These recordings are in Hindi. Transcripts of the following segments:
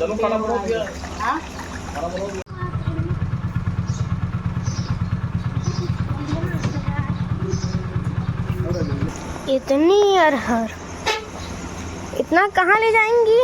हाँ? इतनी अरहर इतना कहाँ ले जाएंगी?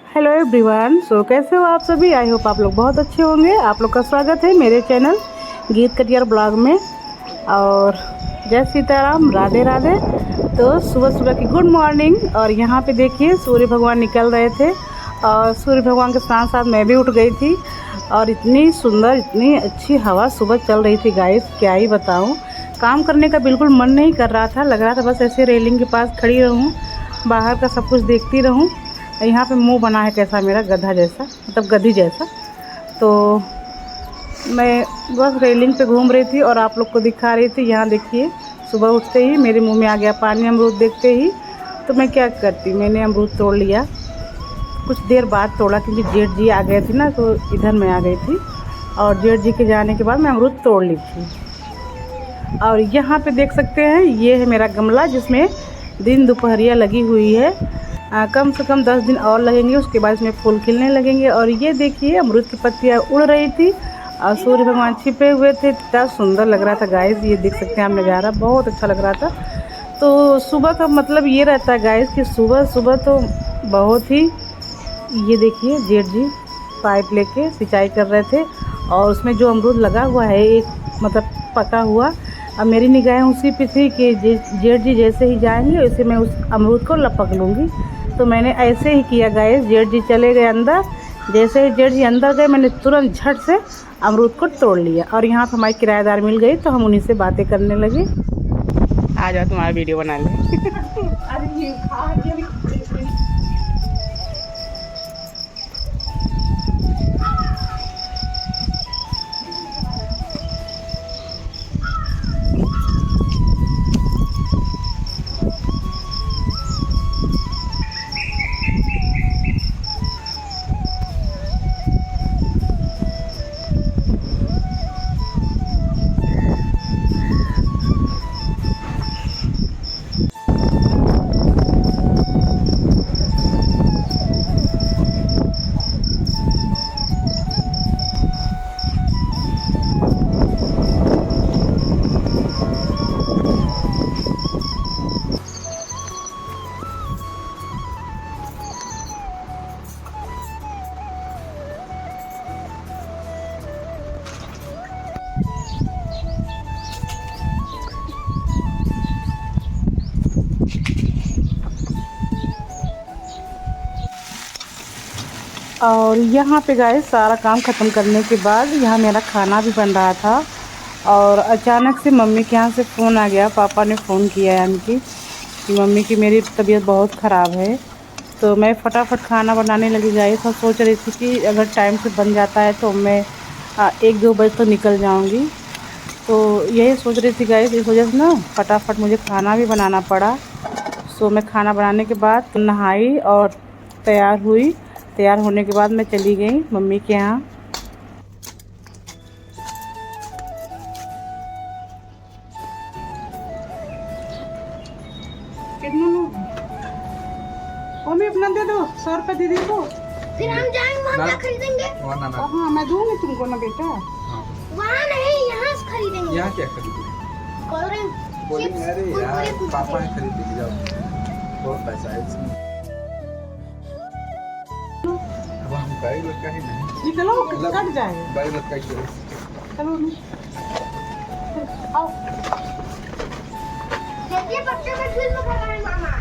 हेलो एवरीवन, सो कैसे हो आप सभी? आई होप आप लोग बहुत अच्छे होंगे। आप लोग का स्वागत है मेरे चैनल गीत कटियार ब्लॉग में। और जय सीताराम, राधे राधे। तो सुबह सुबह की गुड मॉर्निंग। और यहाँ पे देखिए सूर्य भगवान निकल रहे थे और सूर्य भगवान के साथ साथ मैं भी उठ गई थी। और इतनी सुंदर, इतनी अच्छी हवा सुबह चल रही थी गाइस, क्या ही बताऊँ। काम करने का बिल्कुल मन नहीं कर रहा था, लग रहा था बस ऐसे रेलिंग के पास खड़ी रहूँ, बाहर का सब कुछ देखती रहूँ। यहाँ पे मुंह बना है कैसा मेरा, गधा जैसा, मतलब गधी जैसा। तो मैं बस रेलिंग पे घूम रही थी और आप लोग को दिखा रही थी। यहाँ देखिए सुबह उठते ही मेरे मुंह में आ गया पानी अमरूद देखते ही। तो मैं क्या करती, मैंने अमरूद तोड़ लिया। कुछ देर बाद तोड़ा क्योंकि जेठ जी आ गए थे ना, तो इधर मैं आ गई थी। और जेठ जी के जाने के बाद मैं अमरूद तोड़ ली थी। और यहाँ पे देख सकते हैं ये है मेरा गमला जिसमें दिन दोपहरिया लगी हुई है। कम से कम 10 दिन और लगेंगे, उसके बाद इसमें फूल खिलने लगेंगे। और ये देखिए अमरूद की पत्तियाँ उड़ रही थी और सूर्य भगवान छिपे हुए थे। इतना सुंदर लग रहा था गाइस, ये देख सकते हैं आप नज़ारा, बहुत अच्छा लग रहा था। तो सुबह का मतलब ये रहता है गाइस कि सुबह सुबह तो बहुत ही, ये देखिए जेठ जी पाइप लेके सिंचाई कर रहे थे और उसमें जो अमरूद लगा हुआ है एक, मतलब पका हुआ। अब मेरी निगाहें उसी पे थी कि जेठ जी जैसे ही जाएंगे वैसे मैं उस अमरूद को लपक लूँगी। तो मैंने ऐसे ही किया गाइस। जेठ जी चले गए अंदर, जैसे ही जेठ जी अंदर गए मैंने तुरंत झट से अमरूद को तोड़ लिया। और यहाँ पर हमारी किराएदार मिल गई तो हम उन्हीं से बातें करने लगे। आ जाओ तुम्हारा वीडियो बना ले। और यहाँ पे गाइस सारा काम ख़त्म करने के बाद यहाँ मेरा खाना भी बन रहा था। और अचानक से मम्मी के यहाँ से फ़ोन आ गया, पापा ने फ़ोन किया यानी कि मम्मी की मेरी तबीयत बहुत ख़राब है। तो मैं फटाफट खाना बनाने लगी गाइस और सोच रही थी कि अगर टाइम से बन जाता है तो मैं 1-2 बजे तो निकल जाऊँगी। तो यही सोच रही थी गाइस, इस वजह से ना फटाफट मुझे खाना भी बनाना पड़ा। सो मैं खाना बनाने के बाद नहाई और तैयार हुई। तैयार होने के बाद मैं चली गई मम्मी के यहाँ। कितना मम्मी अपना दे दो, 100 रुपये दीदी को, फिर हम जाएंगे वहाँ क्या खरीदेंगे? हाँ मैं दूँगी तुमको ना बेटा। वहाँ नहीं, यहाँ से खरीदेंगे। यहाँ क्या खरीदेंगे? कोल्ड ड्रिंक, बोलेंगे अरे यार कुरकुरे, पापा ने खरीदेंगे, जाओ बहुत पैसा है इसमें। अब हम बड़े लोग का ही नहीं, निकलो कट जाएगा। बड़े लोग का ही करें। चलो आओ। देखिए बच्चे में फिल्म कर रहे हैं मामा।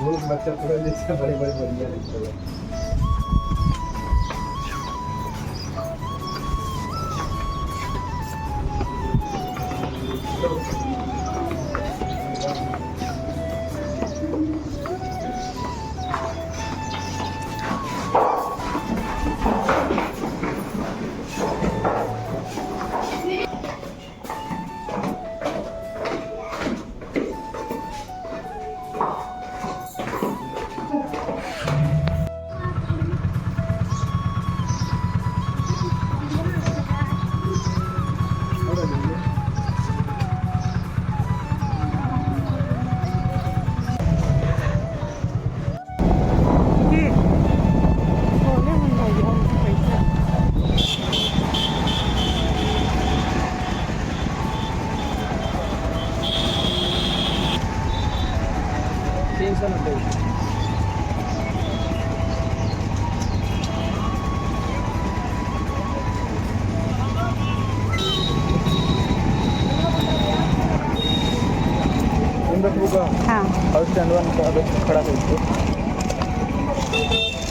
वो बच्चा थोड़ा जैसे बड़े बड़े बढ़िया लगता है। स्टैंड वन खड़ा करके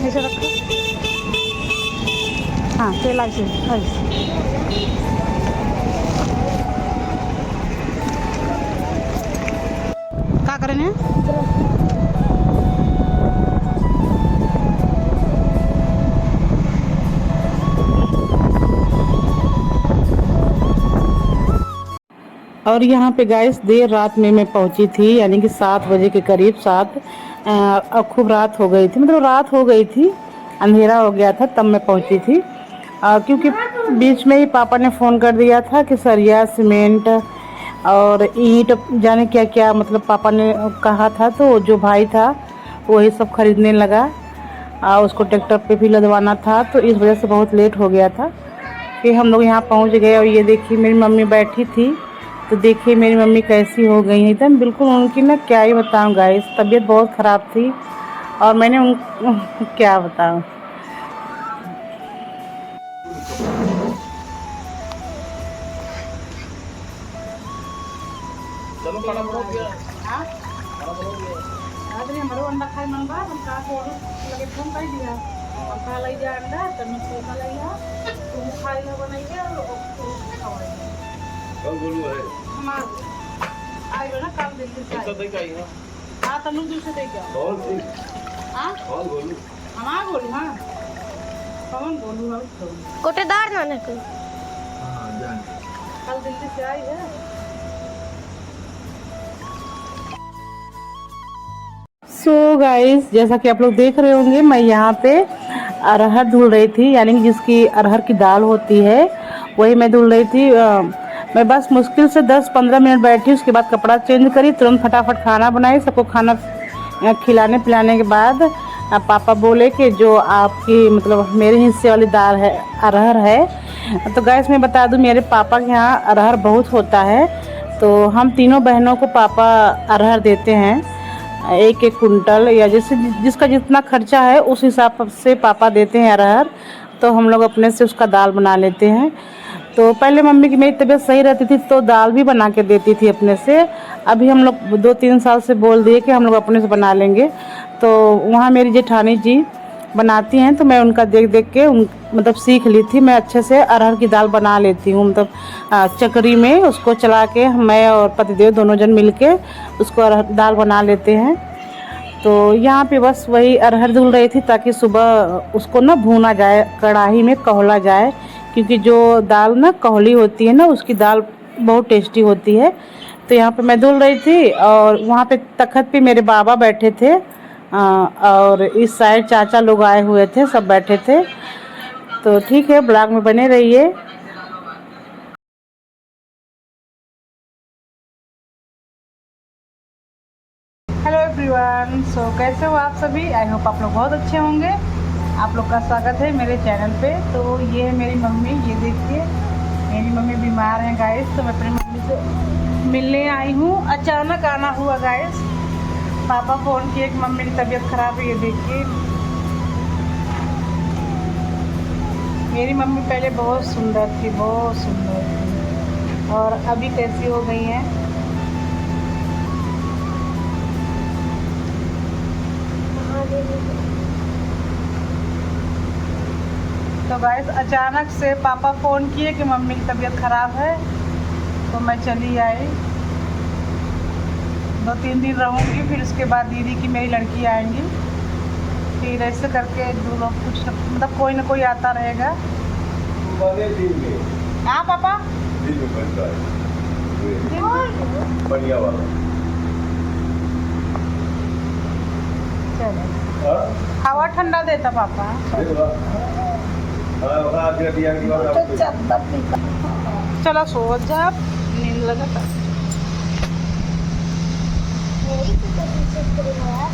ऐसे रखो। हाँ केला से क्या करेंगे? और यहाँ पे गाइस देर रात में मैं पहुँची थी, यानी कि 7 बजे के करीब। खूब रात हो गई थी, मतलब रात हो गई थी, अंधेरा हो गया था तब मैं पहुँची थी। क्योंकि बीच में ही पापा ने फ़ोन कर दिया था कि सरिया सीमेंट और ईंट जाने क्या क्या, मतलब पापा ने कहा था, तो जो भाई था वही सब खरीदने लगा। उसको ट्रैक्टर पे भी लदवाना था, तो इस वजह से बहुत लेट हो गया था। फिर हम लोग यहाँ पहुँच गए। और ये देखिए मेरी मम्मी बैठी थी, तो देखिए मेरी मम्मी कैसी हो गई एकदम बिल्कुल। उनकी ना क्या ही बताऊँ गाइस, तबीयत बहुत ख़राब थी और मैंने क्या बताऊँ। चलो खाना बनाओ यार। हाँ खाना बनाओ यार। आज हमारे अंडा खाए मन बा, हम का को लगे फोन कर दिया, हम खा लई जा अंडा, तब मैं खा लई जा, तुम खाई ला बनाइए और खावाइए। कल बोलू है हमार आई बना कल दिन से सब देख आई हां। हां तनु दूसरे दे क्या कौन सी हां कौन बोलू हमार बोलू। हां कौन बोलू हम तो कोटेदार नाना को हाँ जान कल दिल्ली से आई है। सो गाइस जैसा कि आप लोग देख रहे होंगे, मैं यहाँ पे अरहर धुल रही थी, यानी कि जिसकी अरहर की दाल होती है वही मैं धुल रही थी। मैं बस मुश्किल से 10-15 मिनट बैठी, उसके बाद कपड़ा चेंज करी, तुरंत फटाफट खाना बनाई। सबको खाना खिलाने पिलाने के बाद पापा बोले कि जो आपकी मतलब मेरे हिस्से वाली दाल है अरहर है। तो गाइस मैं बता दूं, मेरे पापा के यहाँ अरहर बहुत होता है, तो हम तीनों बहनों को पापा अरहर देते हैं 1-1 कुंटल, या जैसे जिसका जितना खर्चा है उस हिसाब से पापा देते हैं अरहर। तो हम लोग अपने से उसका दाल बना लेते हैं। तो पहले मम्मी की मेरी तबीयत सही रहती थी तो दाल भी बना के देती थी अपने से। अभी हम लोग 2-3 साल से बोल दिए कि हम लोग अपने से बना लेंगे। तो वहाँ मेरी जेठानी जी बनाती हैं, तो मैं उनका देख देख के मतलब सीख ली थी। मैं अच्छे से अरहर की दाल बना लेती हूँ, मतलब चक्री में उसको चला के मैं और पतिदेव दोनों जन मिल के उसको अरहर दाल बना लेते हैं। तो यहाँ पे बस वही अरहर धुल रही थी ताकि सुबह उसको ना भूना जाए, कढ़ाई में कहला जाए, क्योंकि जो दाल ना कहली होती है ना उसकी दाल बहुत टेस्टी होती है। तो यहाँ पे मैं धुल रही थी और वहाँ पे तख्त पे मेरे बाबा बैठे थे, और इस साइड चाचा लोग आए हुए थे, सब बैठे थे। तो ठीक है, ब्लॉग में बने रहिए। हेलो एवरीवन, सो कैसे हो आप सभी? आई होप आप लोग बहुत अच्छे होंगे। आप लोग का स्वागत है मेरे चैनल पे। तो ये है मेरी मम्मी, ये देखिए मेरी मम्मी बीमार हैं गाइस, तो मैं अपनी मम्मी से मिलने आई हूँ। अचानक आना हुआ गाइस, पापा फ़ोन किए कि मम्मी की तबीयत ख़राब है। ये देखिए मेरी मम्मी पहले बहुत सुंदर थी, बहुत सुंदर थी, और अभी कैसी हो गई हैं। तो गाइस अचानक से पापा फ़ोन किए कि मम्मी की तबीयत ख़राब है, तो मैं चली आई। 2-3 दिन रहूँगी, फिर उसके बाद दीदी की मेरी लड़की आएंगी, फिर ऐसे करके दो लोग कुछ मतलब कोई ना कोई आता रहेगा। हाँ पापा बढ़िया वाला चलो, हवा ठंडा देता पापा। चलो सो जा, नींद लगा। मेरी तो तबीयत खराब है।